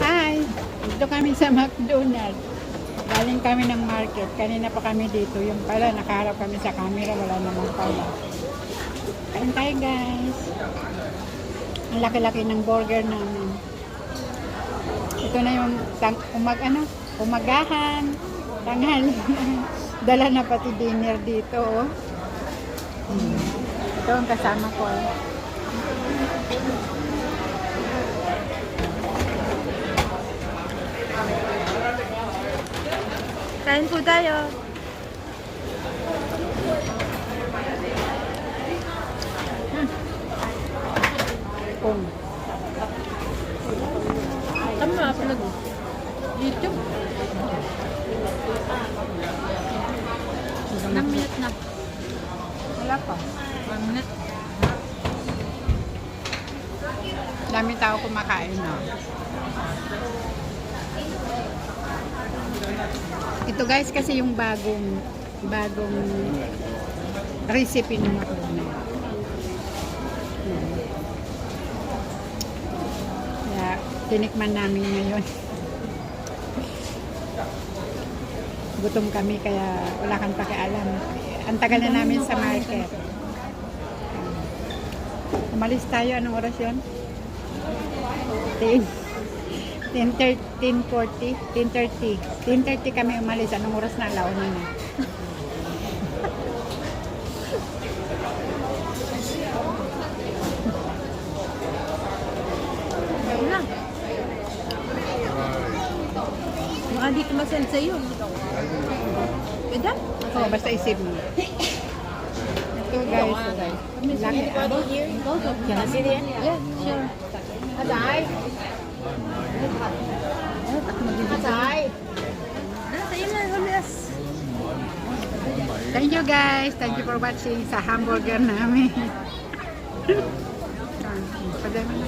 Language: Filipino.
Hi! Dito kami sa McDonald's. Galing kami ng market. Kanina pa kami dito. Yung pala, nakaharap kami sa camera. Wala naman pala. Kain tayo, guys. Ang laki-laki ng burger namin. Ito na yung umagahan, tanghali. Dala na pati dinner dito. Oh. Ito ang kasama ko. Kain po tayo. Kung Tama, upload. YouTube. Ilang minute na? wala pa. 1 minute. Dami tao kumakain, no? Ito guys kasi yung bagong recipe ng macaroni. Kaya tinikman namin ngayon. Gutom kami kaya wala kang pakialam. Ang tagal na namin sa market. Umalis tayo. Anong oras yun? 10:30 kami umalis. Anong oras na? Alauna na. Ayun lang. Baka di ko masend sa'yo. Pwede? Oo, basta isip mo. Ito guys. Laki. Can I sit in? Yeah, sure. Sa'yo na, hulas. Thank you guys. Thank you for watching sa hamburger namin. Padami na.